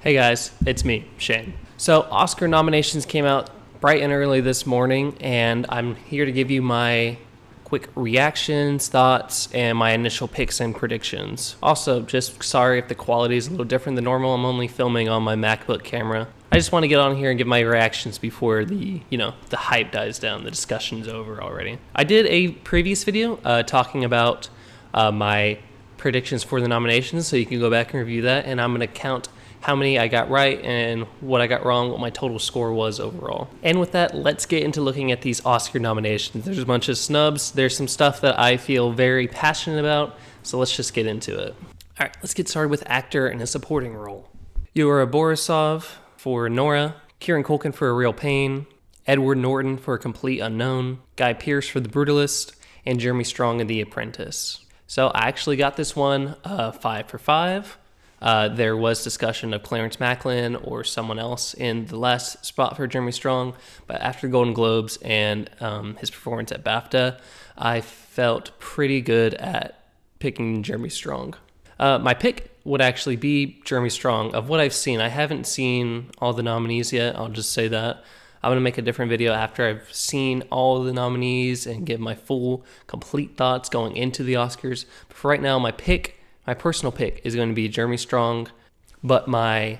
Hey guys, it's me, Shane. So, Oscar nominations came out bright and early this morning, and I'm here to give you my quick reactions, thoughts, and my initial picks and predictions. Also, just sorry if the quality is a little different than normal. I'm only filming on my MacBook camera. I just want to get on here and give my reactions before the hype dies down, the discussion's over already. I did a previous video talking about my predictions for the nominations, so you can go back and review that, and I'm going to count how many I got right and what I got wrong, what my total score was overall. And with that, let's get into looking at these Oscar nominations. There's a bunch of snubs. There's some stuff that I feel very passionate about, so let's just get into it. All right, let's get started with actor in a supporting role. Yura Borisov for Nora, Kieran Culkin for A Real Pain, Edward Norton for A Complete Unknown, Guy Pearce for The Brutalist, and Jeremy Strong in The Apprentice. So I actually got this one 5 for 5. There was discussion of Clarence Macklin or someone else in the last spot for Jeremy Strong, but after Golden Globes and his performance at BAFTA, I felt pretty good at picking Jeremy Strong. My pick would actually be Jeremy Strong. Of what I've seen, I haven't seen all the nominees yet, I'll just say that. I'm going to make a different video after I've seen all the nominees and give my full, complete thoughts going into the Oscars. But for right now, my personal pick is going to be Jeremy Strong, but my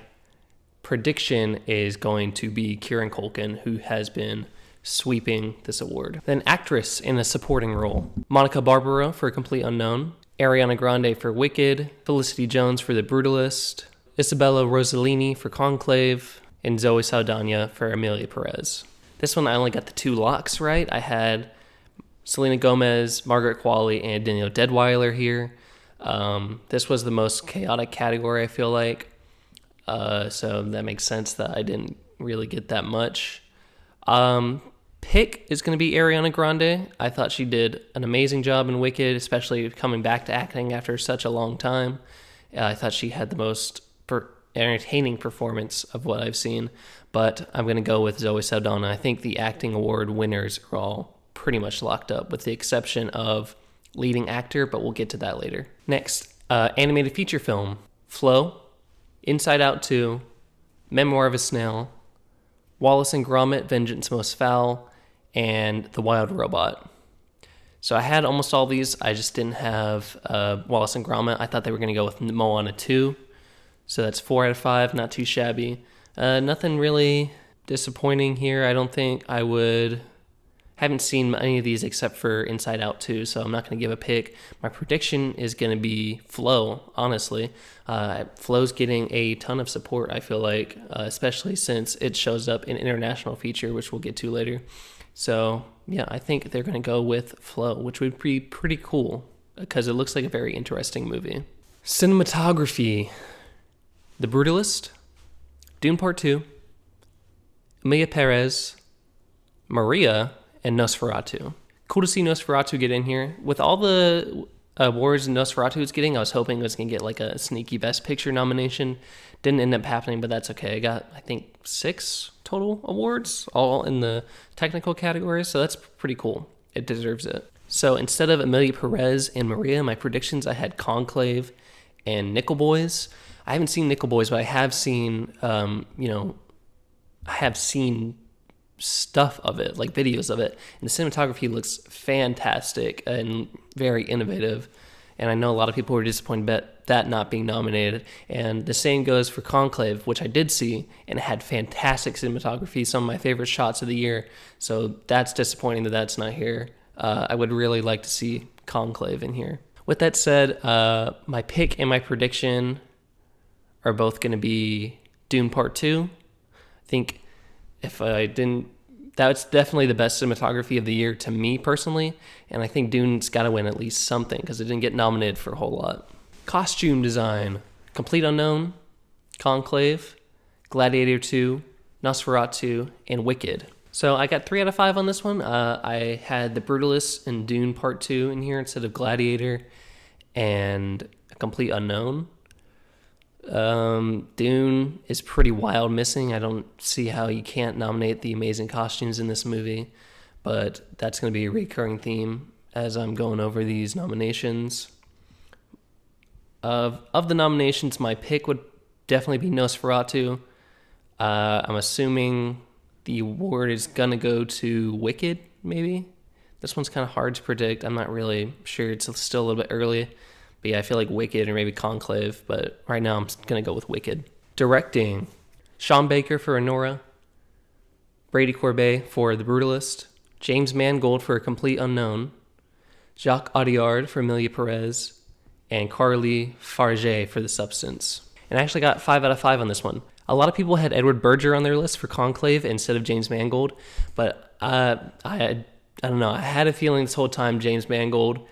prediction is going to be Kieran Culkin, who has been sweeping this award. Then actress in a supporting role, Monica Barbaro for A Complete Unknown, Ariana Grande for Wicked, Felicity Jones for The Brutalist, Isabella Rossellini for Conclave, and Zoe Saldana for Amelia Perez. This one I only got the 2 locks right. I had Selena Gomez, Margaret Qualley, and Danielle Deadwyler here. This was the most chaotic category, I feel like. So that makes sense that I didn't really get that much. Pick is going to be Ariana Grande. I thought she did an amazing job in Wicked, especially coming back to acting after such a long time. I thought she had the most entertaining performance of what I've seen, but I'm going to go with Zoe Saldana. I think the acting award winners are all pretty much locked up, with the exception of leading actor, but we'll get to that later. Next, animated feature film, Flow, Inside Out 2, Memoir of a Snail, Wallace and Gromit, Vengeance Most Foul, and The Wild Robot. So I had almost all these. I just didn't have Wallace and Gromit. I thought they were going to go with Moana 2. So that's 4 out of 5, not too shabby. Nothing really disappointing here. I don't think I would... Haven't seen any of these except for Inside Out 2, so I'm not going to give a pick. My prediction is going to be Flow, honestly. Flow's getting a ton of support, I feel like, especially since it shows up in international feature, which we'll get to later. So, yeah, I think they're going to go with Flow, which would be pretty cool because it looks like a very interesting movie. Cinematography. The Brutalist, Dune Part 2, Emilia Perez, Maria, and Nosferatu. Cool to see Nosferatu get in here. With all the awards Nosferatu is getting, I was hoping it was going to get like a sneaky Best Picture nomination. Didn't end up happening, but that's okay. I got, I think, 6 total awards, all in the technical categories, so that's pretty cool. It deserves it. So instead of Emilia Perez and Maria, my predictions, I had Conclave and Nickel Boys. I haven't seen Nickel Boys, but I have seen, I have seen stuff of it, like videos of it. And the cinematography looks fantastic and very innovative. And I know a lot of people were disappointed about that not being nominated. And the same goes for Conclave, which I did see, and it had fantastic cinematography, some of my favorite shots of the year. So that's disappointing that that's not here. I would really like to see Conclave in here. With that said, my pick and my prediction are both going to be Dune Part 2. I think if I didn't, that's definitely the best cinematography of the year to me personally, and I think Dune's got to win at least something because it didn't get nominated for a whole lot. Costume design, Complete Unknown, Conclave, Gladiator 2, Nosferatu, and Wicked. So I got 3 out of 5 on this one. I had The Brutalist and Dune Part 2 in here instead of Gladiator and A Complete Unknown. Dune is pretty wild missing. I don't see how you can't nominate the amazing costumes in this movie, but that's going to be a recurring theme as I'm going over these nominations. Of the nominations, my pick would definitely be Nosferatu. I'm assuming the award is going to go to Wicked, maybe? This one's kind of hard to predict. I'm not really sure. It's still a little bit early. But yeah, I feel like Wicked or maybe Conclave. But right now I'm going to go with Wicked. Directing. Sean Baker for Anora. Brady Corbet for The Brutalist. James Mangold for A Complete Unknown. Jacques Audiard for Amelia Perez. And Carly Farge for The Substance. And I actually got 5 out of 5 on this one. A lot of people had Edward Berger on their list for Conclave instead of James Mangold, but I don't know. I had a feeling this whole time James Mangold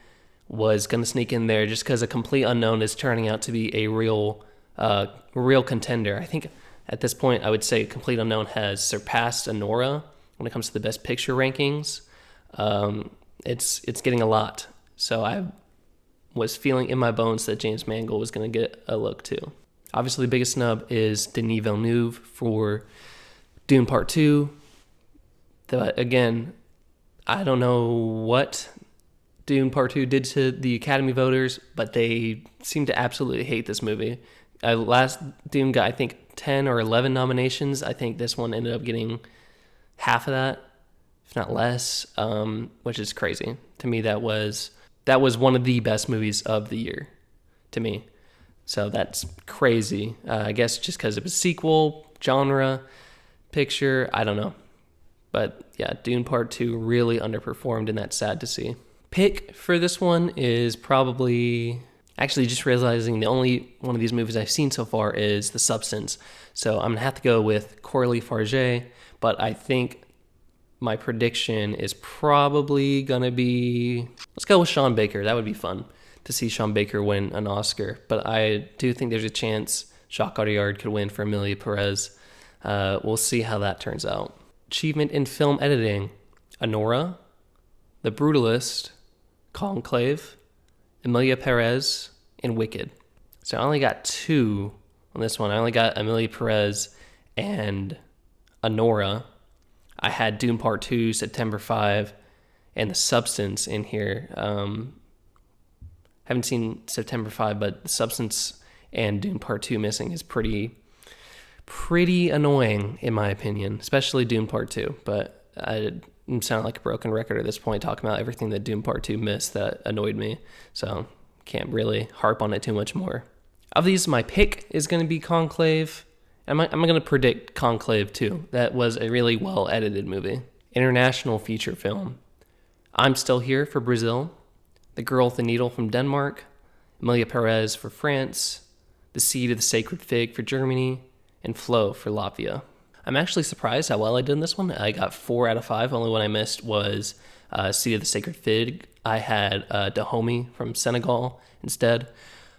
was going to sneak in there just because A Complete Unknown is turning out to be a real contender. I think at this point I would say Complete Unknown has surpassed Anora when it comes to the Best Picture rankings. It's getting a lot, so I was feeling in my bones that James Mangold was going to get a look too. Obviously, the biggest snub is Denis Villeneuve for Dune Part 2. But again, I don't know what Dune Part 2 did to the Academy voters, but they seem to absolutely hate this movie. Last Dune got, I think, 10 or 11 nominations. I think this one ended up getting half of that, if not less, which is crazy. To me, that was one of the best movies of the year, to me. So that's crazy. I guess just because it was sequel, genre, picture, I don't know. But yeah, Dune Part 2 really underperformed, and that's sad to see. Pick for this one is probably... Actually, just realizing the only one of these movies I've seen so far is The Substance. So I'm going to have to go with Coralie Farge, but I think my prediction is probably going to be... Let's go with Sean Baker. That would be fun to see Sean Baker win an Oscar. But I do think there's a chance Jacques Audiard could win for Amelia Perez. We'll see how that turns out. Achievement in film editing. Anora, The Brutalist, Conclave, Amelia Perez, and Wicked. So I only got 2 on this one. I only got Amelia Perez and Anora. I had Dune Part 2, September 5, and The Substance in here. Haven't seen September 5, but The Substance and Dune Part 2 missing is pretty annoying, in my opinion, especially Dune Part 2. But I sound like a broken record at this point, talking about everything that Dune Part 2 missed that annoyed me. So can't really harp on it too much more. Of these, my pick is going to be Conclave. I'm going to predict Conclave too. That was a really well-edited movie. International feature film. I'm Still Here for Brazil. The Girl with the Needle from Denmark. Amelia Perez for France. The Seed of the Sacred Fig for Germany. And Flow for Latvia. I'm actually surprised how well I did in this one. I got 4 out of 5. Only one I missed was Seed of the Sacred Fig. I had Dahomey from Senegal instead.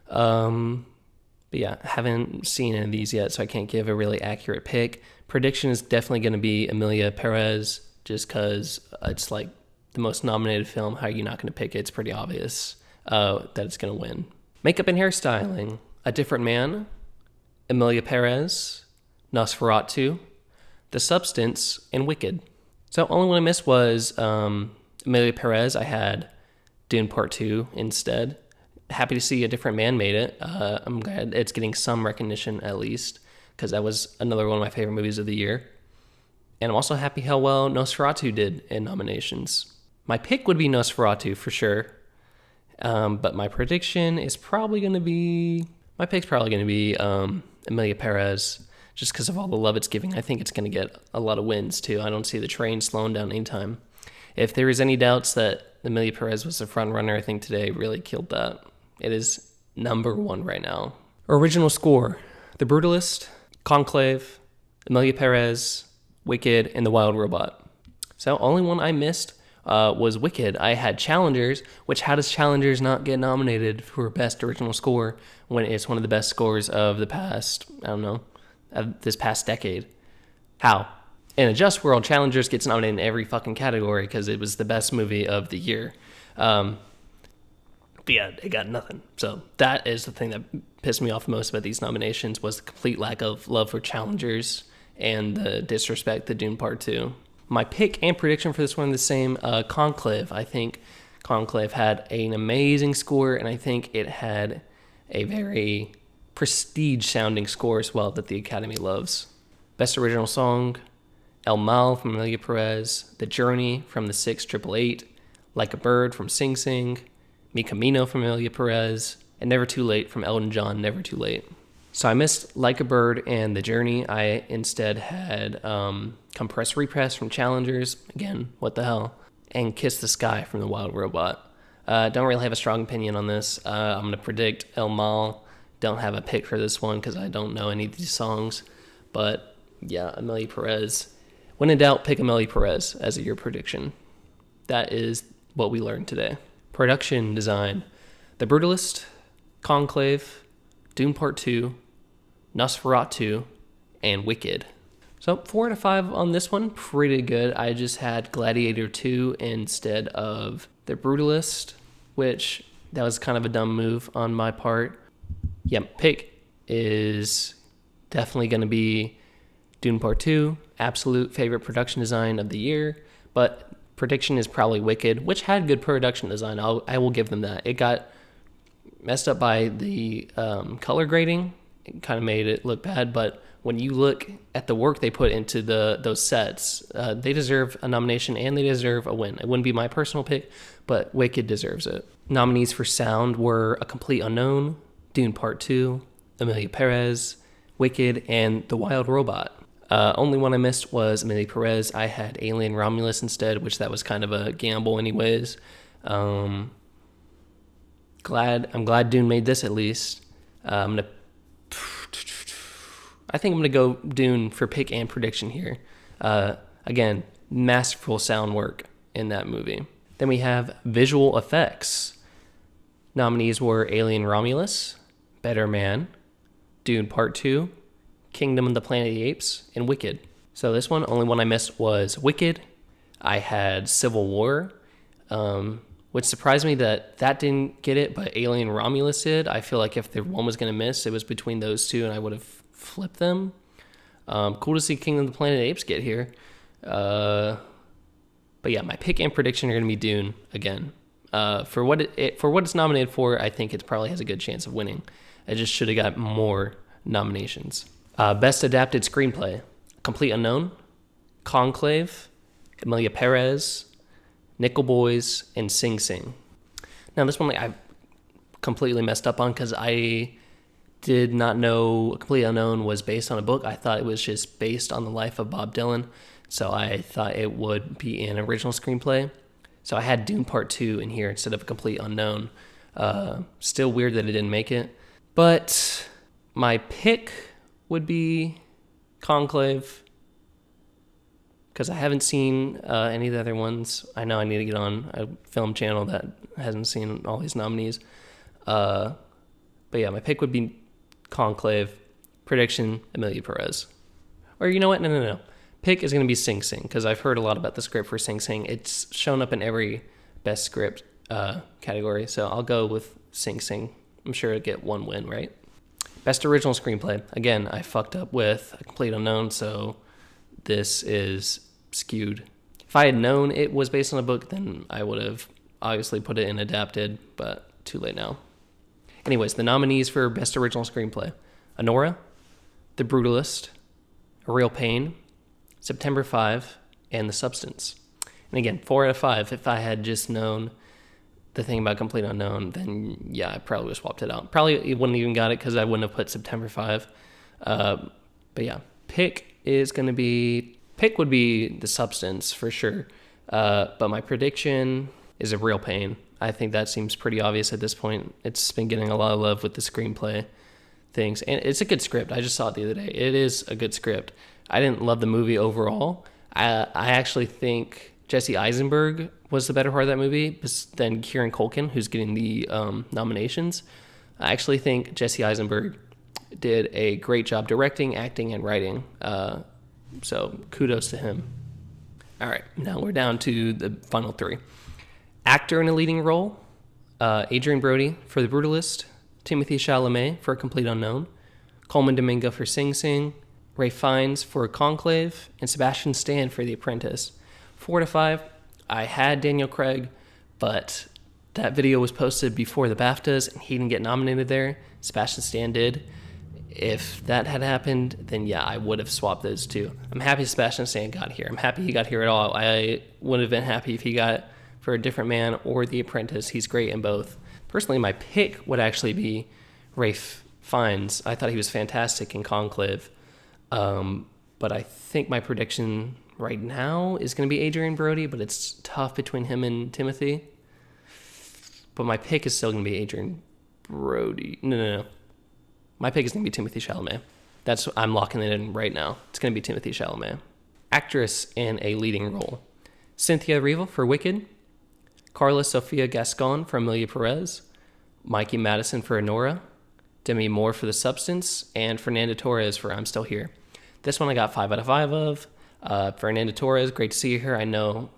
But yeah, haven't seen any of these yet, so I can't give a really accurate pick. Prediction is definitely going to be Amelia Perez, just because it's like the most nominated film. How are you not going to pick it? It's pretty obvious that it's going to win. Makeup and hairstyling. A Different Man. Amelia Perez. Nosferatu. The Substance, and Wicked. So only one I missed was Amelia Perez. I had Dune Part 2 instead. Happy to see A Different Man made it. I'm glad it's getting some recognition at least, because that was another one of my favorite movies of the year. And I'm also happy how well Nosferatu did in nominations. My pick would be Nosferatu for sure. But my prediction is probably going to be... My pick's probably going to be Amelia Perez, just because of all the love it's giving. I think it's going to get a lot of wins too. I don't see the train slowing down anytime. If there is any doubts that Amelia Perez was the front runner, I think today really killed that. It is number 1 right now. Original score. The Brutalist, Conclave, Amelia Perez, Wicked, and The Wild Robot. So only one I missed was Wicked. I had Challengers, which how does Challengers not get nominated for Best Original Score when it's one of the best scores of the past, I don't know, of this past decade? How? In a just world, Challengers gets nominated in every fucking category because it was the best movie of the year. But yeah, it got nothing. So that is the thing that pissed me off most about these nominations, was the complete lack of love for Challengers and the disrespect to Dune Part 2. My pick and prediction for this one are the same. Conclave. I think Conclave had an amazing score, and I think it had a very prestige sounding score as well that the Academy loves. Best Original Song, El Mal from Amelia Perez, The Journey from the 688, Like a Bird from Sing Sing, Mi Camino from Amelia Perez, and Never Too Late from Elton John, Never Too Late. So I missed Like a Bird and The Journey. I instead had Compress Repress from Challengers, again, what the hell, and Kiss the Sky from The Wild Robot. Don't really have a strong opinion on this. I'm going to predict El Mal. Don't have a pick for this one because I don't know any of these songs. But yeah, Amelia Perez. When in doubt, pick Amelia Perez as your prediction. That is what we learned today. Production design. The Brutalist, Conclave, Dune Part 2, Nosferatu, and Wicked. So 4 out of 5 on this one. Pretty good. I just had Gladiator 2 instead of The Brutalist, which that was kind of a dumb move on my part. Yeah, pick is definitely going to be Dune Part 2, absolute favorite production design of the year, but prediction is probably Wicked, which had good production design. I will give them that. It got messed up by the color grading. It kind of made it look bad, but when you look at the work they put into those sets, they deserve a nomination and they deserve a win. It wouldn't be my personal pick, but Wicked deserves it. Nominees for sound were A Complete Unknown, Dune Part 2, Amelia Perez, Wicked, and The Wild Robot. Only one I missed was Amelia Perez. I had Alien Romulus instead, which that was kind of a gamble anyways. I'm glad Dune made this at least. I think I'm gonna go Dune for pick and prediction here. Again, masterful sound work in that movie. Then we have visual effects. Nominees were Alien Romulus, Better Man, Dune Part 2, Kingdom of the Planet of the Apes, and Wicked. So this one, only one I missed was Wicked. I had Civil War, which surprised me that didn't get it, but Alien Romulus did. I feel like if the one was going to miss, it was between those two, and I would have flipped them. Cool to see Kingdom of the Planet of the Apes get here. But yeah, my pick and prediction are going to be Dune again. For what it's nominated for, I think it probably has a good chance of winning. I just should have got more nominations. Best Adapted Screenplay, Complete Unknown, Conclave, Amelia Perez, Nickel Boys, and Sing Sing. Now this one I completely messed up on because I did not know Complete Unknown was based on a book. I thought it was just based on the life of Bob Dylan, so I thought it would be an original screenplay. So I had Dune Part 2 in here instead of Complete Unknown. Still weird that it didn't make it. But my pick would be Conclave because I haven't seen any of the other ones. I know I need to get on a film channel that hasn't seen all these nominees. But yeah, my pick would be Conclave. Prediction, Amelia Perez. Or you know what? No. Pick is going to be Sing Sing because I've heard a lot about the script for Sing Sing. It's shown up in every best script category, so I'll go with Sing Sing. I'm sure it'll get one win, right? Best Original Screenplay. Again, I fucked up with A Complete Unknown, so this is skewed. If I had known it was based on a book, then I would have obviously put it in adapted, but too late now. Anyways, the nominees for Best Original Screenplay. Honora, The Brutalist, A Real Pain, September 5, and The Substance. And again, 4 out of 5. If I had just known the thing about Complete Unknown, then yeah, I probably would have swapped it out. Probably wouldn't even got it because I wouldn't have put September 5. But yeah, pick would be The Substance for sure. But my prediction is A Real Pain. I think that seems pretty obvious at this point. It's been getting a lot of love with the screenplay things. And it's a good script. I just saw it the other day. It is a good script. I didn't love the movie overall. I actually think Jesse Eisenberg was the better part of that movie than Kieran Culkin, who's getting the nominations. I actually think Jesse Eisenberg did a great job directing, acting, and writing. So kudos to him. All right, now we're down to the final 3. Actor in a leading role, Adrian Brody for The Brutalist, Timothée Chalamet for A Complete Unknown, Coleman Domingo for Sing Sing, Ray Fiennes for Conclave, and Sebastian Stan for The Apprentice. 4 out of 5, I had Daniel Craig, but that video was posted before the BAFTAs and he didn't get nominated there. Sebastian Stan did. If that had happened, then yeah, I would have swapped those two. I'm happy Sebastian Stan got here. I'm happy he got here at all. I would have been happy if he got for A Different Man or The Apprentice. He's great in both. Personally, my pick would actually be Ralph Fiennes. I thought he was fantastic in Conclave. But I think my prediction right now is going to be Adrian Brody, but it's tough between him and Timothy. But my pick is still going to be Adrian Brody. No. My pick is going to be Timothy Chalamet. I'm locking it in right now. It's going to be Timothy Chalamet. Actress in a leading role: Cynthia Erivo for Wicked, Carla Sofia Gascon for Amelia Perez, Mikey Madison for Honora, Demi Moore for The Substance, and Fernanda Torres for I'm Still Here. This one I got 5 out of 5 of. Fernanda Torres, great to see her. I know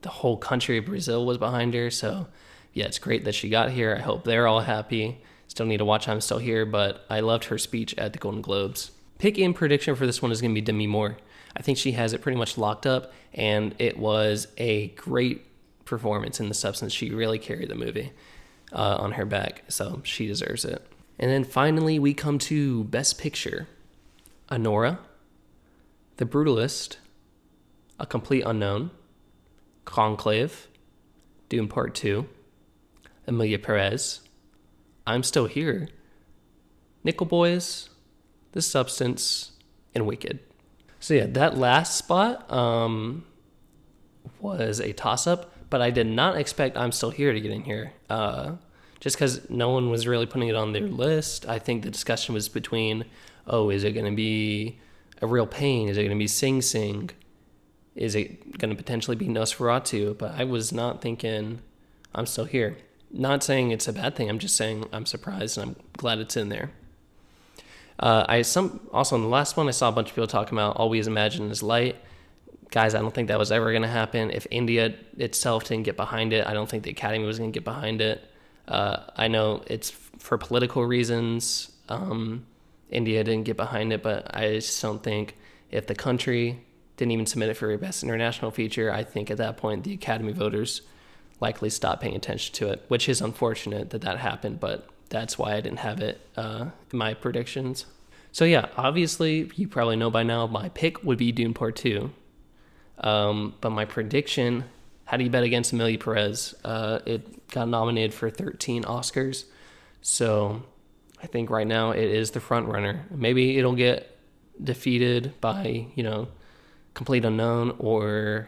the whole country of Brazil was behind her, so yeah, it's great that she got here. I hope they're all happy. Still need to watch I'm Still Here, but I loved her speech at the Golden Globes. Pick in prediction for this one is going to be Demi Moore. I think she has it pretty much locked up, and it was a great performance in The Substance. She really carried the movie on her back, so she deserves it. And then finally, we come to Best Picture: Honora, The Brutalist, A Complete Unknown, Conclave, Dune Part 2, Amelia Perez, I'm Still Here, Nickel Boys, The Substance, and Wicked. So yeah, that last spot was a toss-up, but I did not expect I'm Still Here to get in here. Just because no one was really putting it on their list. I think the discussion was between, is it going to be A Real Pain? Is it going to be Sing Sing? Is it going to potentially be Nosferatu? But I was not thinking I'm Still Here. Not saying it's a bad thing. I'm just saying I'm surprised and I'm glad it's in there. Also in the last one, I saw a bunch of people talking about All We Imagine Is Light. Guys, I don't think that was ever going to happen. If India itself didn't get behind it, I don't think the Academy was going to get behind it. I know it's for political reasons. India didn't get behind it, but I just don't think if the country didn't even submit it for a Best International Feature, I think at that point the Academy voters likely stopped paying attention to it, which is unfortunate that happened, but that's why I didn't have it in my predictions. So yeah, obviously, you probably know by now, my pick would be Dune Part 2. But my prediction, how do you bet against Amelia Perez? It got nominated for 13 Oscars. So I think right now it is the front runner. Maybe it'll get defeated by, Complete Unknown or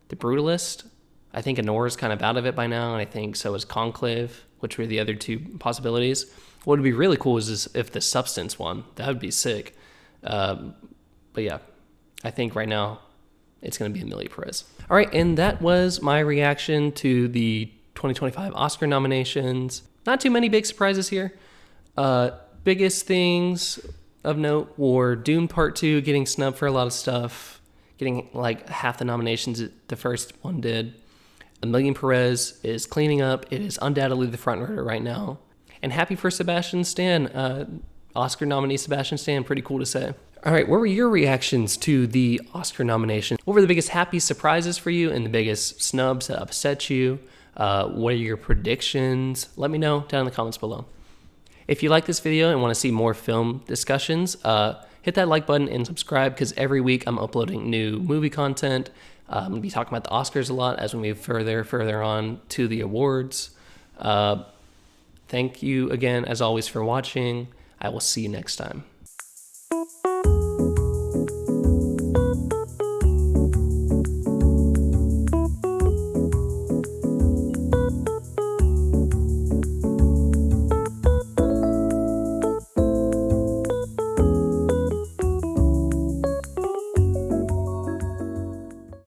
The Brutalist. I think Honora's kind of out of it by now, and I think so is Conclave, which were the other two possibilities. What would be really cool is if The Substance won. That would be sick. But yeah, I think right now it's going to be Amelia Perez. All right, and that was my reaction to the 2025 Oscar nominations. Not too many big surprises here. Biggest things of note were Dune Part 2 getting snubbed for a lot of stuff, getting like half the nominations the first one did. Amelia Perez is cleaning up. It is undoubtedly the front runner right now. And happy for Sebastian Stan. Oscar nominee Sebastian Stan, pretty cool to say. All right, what were your reactions to the Oscar nomination? What were the biggest happy surprises for you and the biggest snubs that upset you? What are your predictions? Let me know down in the comments below. If you like this video and want to see more film discussions, hit that like button and subscribe, because every week I'm uploading new movie content. I'm going to be talking about the Oscars a lot as we move further on to the awards. Thank you again, as always, for watching. I will see you next time.